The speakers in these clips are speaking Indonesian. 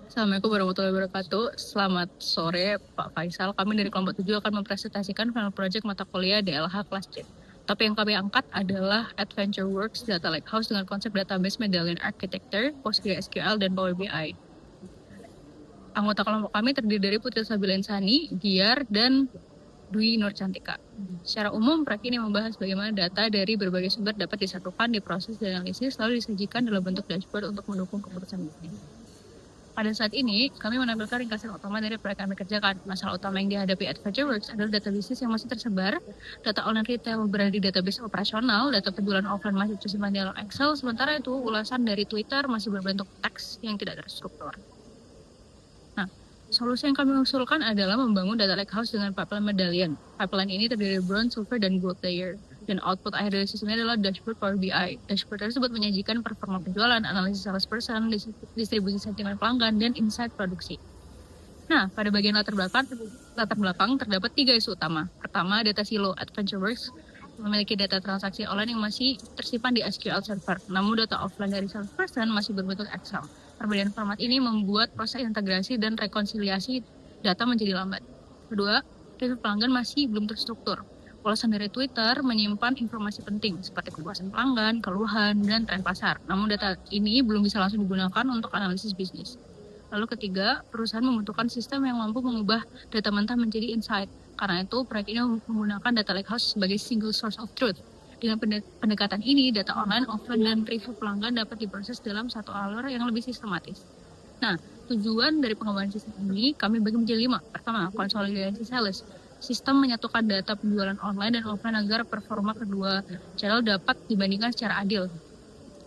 Assalamualaikum warahmatullahi wabarakatuh. Selamat sore Pak Faisal. Kami dari kelompok 7 akan mempresentasikan final project mata kuliah DLH kelas C. Topik yang kami angkat adalah Adventure Works Data Lakehouse dengan konsep database Medallion Architecture, PostgreSQL, dan Power BI. Anggota kelompok kami terdiri dari Putri Sabilensani, Giar, dan Dwi Nurcantika. Secara umum, proyek ini membahas bagaimana data dari berbagai sumber dapat disatukan, diproses, dan analisis, lalu disajikan dalam bentuk dashboard untuk mendukung keputusan bisnis. Pada saat ini, kami menampilkan ringkasan utama dari proyek kami kerjakan. Masalah utama yang dihadapi Adventure Works adalah data bisnis yang masih tersebar, data online retail berada di database operasional, data penjualan offline masih tersimpan di dalam Excel, sementara itu ulasan dari Twitter masih berbentuk teks yang tidak terstruktur. Nah, solusi yang kami usulkan adalah membangun data lakehouse dengan pipeline medallion. Pipeline ini terdiri dari bronze, silver, dan gold layer. Dan output akhir dari sistemnya adalah dashboard Power BI. Dashboard tersebut menyajikan performa penjualan, analisis salesperson, distribusi sentimen pelanggan, dan insight produksi. Nah, pada bagian latar belakang terdapat 3 isu utama. Pertama, data silo. AdventureWorks memiliki data transaksi online yang masih tersimpan di SQL Server, namun data offline dari salesperson masih berbentuk Excel. Perbedaan format ini membuat proses integrasi dan rekonsiliasi data menjadi lambat. Kedua, review pelanggan masih belum terstruktur. Ulasan dari Twitter menyimpan informasi penting seperti kepuasan pelanggan, keluhan, dan tren pasar. Namun data ini belum bisa langsung digunakan untuk analisis bisnis. Lalu ketiga, perusahaan membutuhkan sistem yang mampu mengubah data mentah menjadi insight. Karena itu, proyek ini menggunakan data lakehouse sebagai single source of truth. Dengan pendekatan ini, data online, offline, dan review pelanggan dapat diproses dalam satu alur yang lebih sistematis. Nah, tujuan dari pengembangan sistem ini kami bagi menjadi 5. Pertama, konsolidasi sales. Sistem menyatukan data penjualan online dan offline agar performa kedua channel dapat dibandingkan secara adil.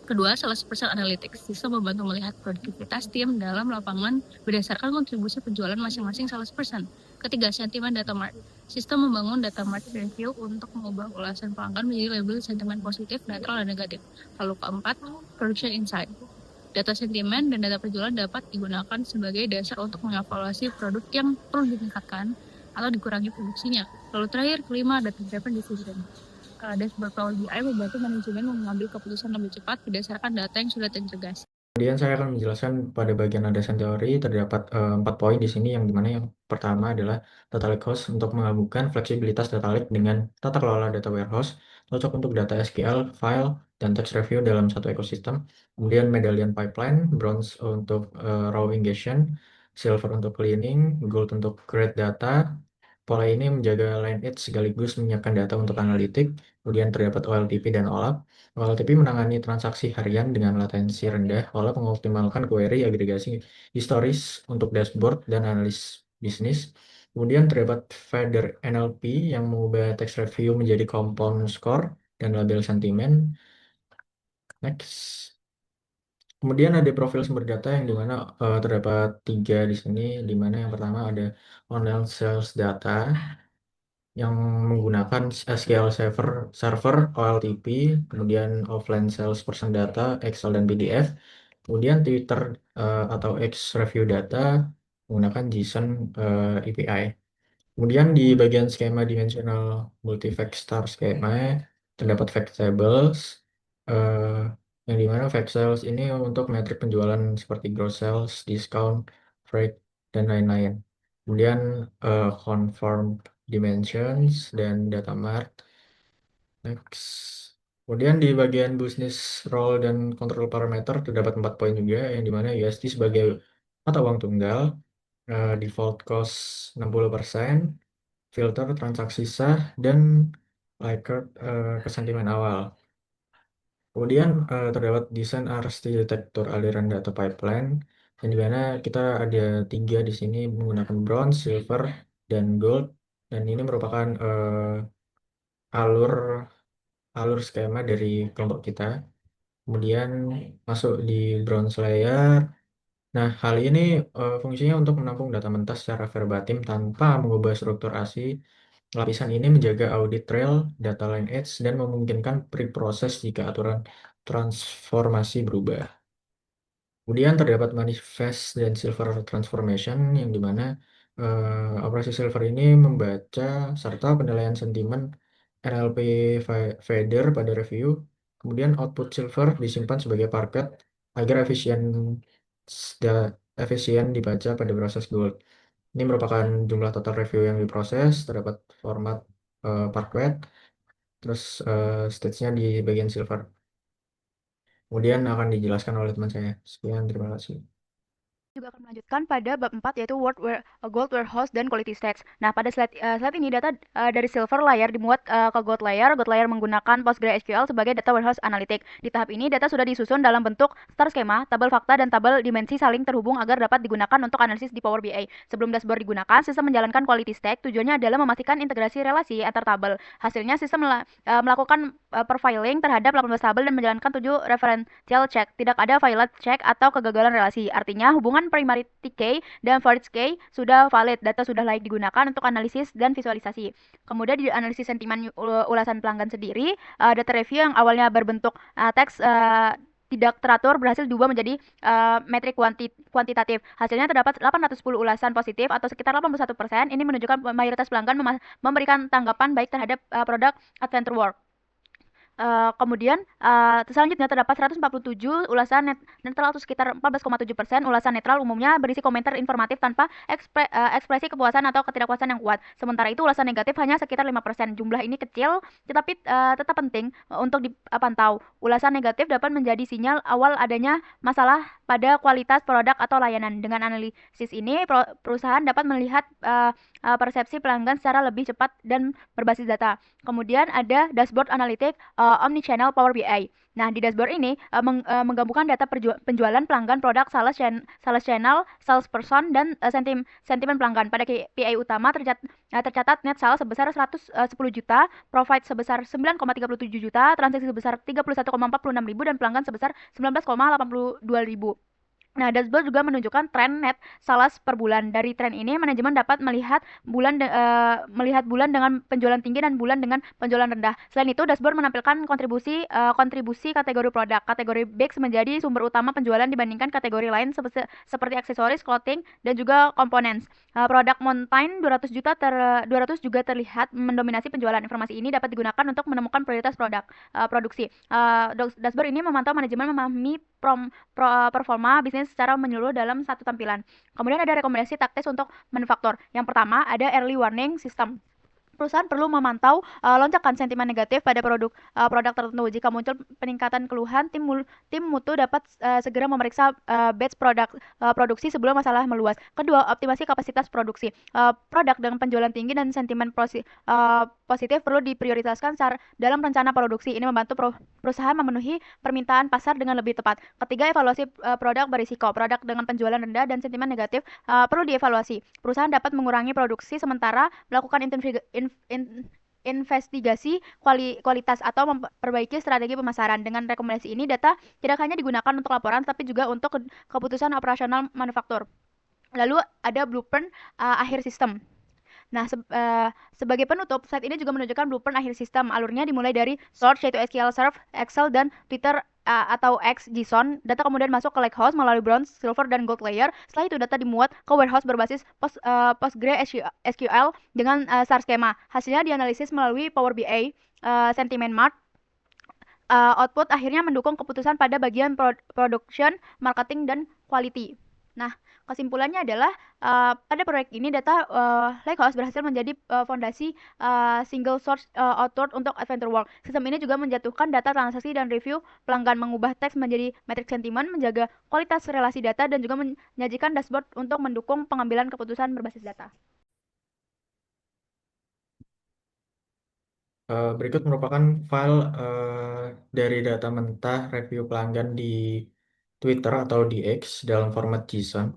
Kedua, salesperson analytics. Sistem membantu melihat produktivitas tim dalam lapangan berdasarkan kontribusi penjualan masing-masing salesperson. Ketiga, sentimen data mart. Sistem membangun data market review untuk mengubah ulasan pelanggan menjadi label sentimen positif, netral, dan negatif. Lalu keempat, production insight. Data sentimen dan data penjualan dapat digunakan sebagai dasar untuk mengevaluasi produk yang perlu ditingkatkan atau dikurangi produksinya. Lalu terakhir, kelima, data driven decision. Dashboard Power BI membantu manajemen mengambil keputusan lebih cepat berdasarkan data yang sudah terintegrasi. Kemudian saya akan menjelaskan pada bagian landasan teori terdapat 4 poin di sini yang dimana yang pertama adalah data lakehouse untuk menggabungkan fleksibilitas data lake dengan tata kelola data warehouse, cocok untuk data SQL, file, dan text review dalam satu ekosistem. Kemudian medallion pipeline, bronze untuk raw ingestion, silver untuk cleaning, gold untuk create data. Pola ini menjaga lineage sekaligus menyiapkan data untuk analitik. Kemudian terdapat OLTP dan OLAP. OLTP menangani transaksi harian dengan latensi rendah, OLAP mengoptimalkan query agregasi historis untuk dashboard dan analis bisnis. Kemudian terdapat feeder NLP yang mengubah text review menjadi compound score dan label sentimen. Next. Kemudian ada profil sumber data yang dimana terdapat 3 di sini, dimana yang pertama ada online sales data yang menggunakan SQL Server, OLTP, kemudian offline salesperson data, Excel dan PDF, kemudian Twitter atau X review data menggunakan JSON API. Kemudian di bagian skema dimensional multi-vector skema terdapat fact tables eh, yang dimana fact sales ini untuk metrik penjualan seperti gross sales, discount, freight, dan lain-lain. Kemudian conform dimensions dan data mart. Next. Kemudian di bagian business role dan control parameter terdapat 4 poin juga yang dimana USD sebagai mata uang tunggal, default cost 60%, filter transaksi sah, dan Likert kesentimen awal. Kemudian terdapat desain arsitektur aliran data pipeline, yang dimana kita ada 3 di sini menggunakan bronze, silver, dan gold, dan ini merupakan alur alur skema dari kelompok kita. Kemudian masuk di bronze layer. Nah, hal ini fungsinya untuk menampung data mentah secara verbatim tanpa mengubah struktur ASI. Lapisan ini menjaga audit trail, data lineage, dan memungkinkan pre-proses jika aturan transformasi berubah. Kemudian terdapat manifest dan silver transformation yang dimana operasi silver ini membaca serta penilaian sentimen NLP feeder pada review. Kemudian output silver disimpan sebagai parquet agar efisien dibaca pada proses gold. Ini merupakan jumlah total review yang diproses, terdapat format Parquet, terus stage-nya di bagian silver. Kemudian akan dijelaskan oleh teman saya. Sekian, terima kasih. Juga akan melanjutkan pada bab 4 yaitu Gold Warehouse dan Quality Stats. Nah, pada slide ini data dari Silver Layer dimuat ke Gold Layer. Gold Layer menggunakan PostgreSQL sebagai data warehouse analytic. Di tahap ini data sudah disusun dalam bentuk star schema, tabel fakta dan tabel dimensi saling terhubung agar dapat digunakan untuk analisis di Power BI. Sebelum dashboard digunakan, sistem menjalankan quality stack. Tujuannya adalah memastikan integrasi relasi antar tabel. Hasilnya sistem melakukan profiling terhadap 18 tabel dan menjalankan 7 referential check. Tidak ada violet check atau kegagalan relasi. Artinya hubungan primary key dan forage key sudah valid, data sudah layak digunakan untuk analisis dan visualisasi. Kemudian di analisis sentimen ulasan pelanggan sendiri, data review yang awalnya berbentuk teks tidak teratur berhasil diubah menjadi metrik kuantitatif. Hasilnya terdapat 810 ulasan positif atau sekitar 81%. Ini menunjukkan mayoritas pelanggan memberikan tanggapan baik terhadap produk Adventure Work. Kemudian selanjutnya terdapat 147 ulasan netral atau sekitar 14,7%. Ulasan netral umumnya berisi komentar informatif tanpa ekspresi kepuasan atau ketidakpuasan yang kuat. Sementara itu ulasan negatif hanya sekitar 5%. Jumlah ini kecil tetapi tetap penting untuk dipantau. Ulasan negatif dapat menjadi sinyal awal adanya masalah pada kualitas produk atau layanan. Dengan analisis ini perusahaan dapat melihat persepsi pelanggan secara lebih cepat dan berbasis data. Kemudian ada dashboard analitik omnichannel Power BI. Nah, di dashboard ini menggabungkan data penjualan pelanggan, produk, sales channel, salesperson, dan sentimen pelanggan. Pada KPI utama tercatat net sales sebesar 110 juta, profit sebesar 9,37 juta, transaksi sebesar 31,46 ribu, dan pelanggan sebesar 19,82 ribu. Nah, dashboard juga menunjukkan tren net sales per bulan. Dari tren ini, manajemen dapat melihat bulan dengan penjualan tinggi dan bulan dengan penjualan rendah. Selain itu, dashboard menampilkan kontribusi kategori produk. Kategori Base menjadi sumber utama penjualan dibandingkan kategori lain seperti aksesoris, clothing, dan juga components. Produk Mountain 200 juga terlihat mendominasi penjualan. Informasi ini dapat digunakan untuk menemukan prioritas produksi. Dashboard ini memantau manajemen memahami performa bisnis secara menyeluruh dalam satu tampilan. Kemudian ada rekomendasi taktis untuk manufaktur. Yang pertama ada early warning system. Perusahaan perlu memantau lonjakan sentimen negatif pada produk tertentu. Jika muncul peningkatan keluhan, tim mutu dapat segera memeriksa batch produksi sebelum masalah meluas. Kedua, optimasi kapasitas produksi. Produk dengan penjualan tinggi dan sentimen positif perlu diprioritaskan dalam rencana produksi. Ini membantu perusahaan memenuhi permintaan pasar dengan lebih tepat. Ketiga, evaluasi produk berisiko. Produk dengan penjualan rendah dan sentimen negatif perlu dievaluasi. Perusahaan dapat mengurangi produksi sementara melakukan investigasi kualitas atau memperbaiki strategi pemasaran. Dengan rekomendasi ini, data tidak hanya digunakan untuk laporan, tapi juga untuk keputusan operasional manufaktur. Lalu ada blueprint akhir sistem. Nah, sebagai penutup, slide ini juga menunjukkan blueprint akhir sistem. Alurnya dimulai dari source yaitu SQL Server, Excel, dan Twitter atau XJSON. Data kemudian masuk ke Lakehouse melalui Bronze, Silver, dan Gold layer. Setelah itu data dimuat ke warehouse berbasis PostgreSQL dengan star schema. Hasilnya dianalisis melalui Power BI, Sentiment Mart. Output akhirnya mendukung keputusan pada bagian production, marketing, dan quality. Nah, kesimpulannya adalah pada proyek ini data Lakehouse berhasil menjadi fondasi single source output untuk Adventure Work. Sistem ini juga menjatuhkan data transaksi dan review pelanggan, mengubah teks menjadi metrik sentimen, menjaga kualitas relasi data, dan juga menyajikan dashboard untuk mendukung pengambilan keputusan berbasis data. Berikut merupakan file dari data mentah review pelanggan di Twitter atau di X dalam format JSON.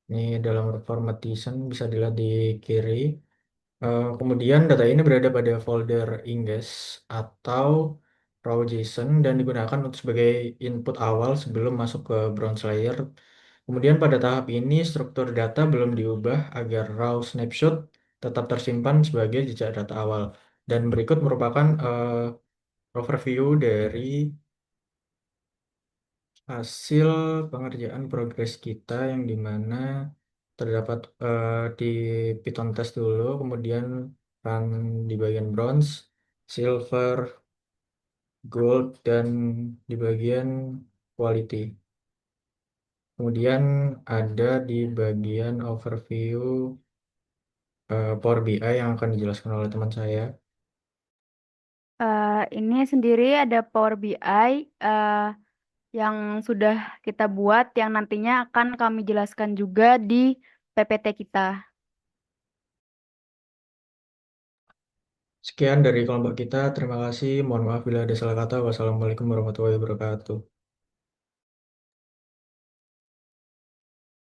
Ini dalam format JSON bisa dilihat di kiri. Kemudian data ini berada pada folder ingest atau raw JSON dan digunakan untuk sebagai input awal sebelum masuk ke bronze layer. Kemudian pada tahap ini struktur data belum diubah agar raw snapshot tetap tersimpan sebagai jejak data awal. Dan berikut merupakan overview dari hasil pengerjaan progres kita yang dimana terdapat di Python test dulu, kemudian run di bagian bronze, silver, gold, dan di bagian quality. Kemudian ada di bagian overview Power BI yang akan dijelaskan oleh teman saya. Ini sendiri ada Power BI yang sudah kita buat yang nantinya akan kami jelaskan juga di PPT kita. Sekian dari kelompok kita. Terima kasih. Mohon maaf bila ada salah kata. Wassalamualaikum warahmatullahi wabarakatuh.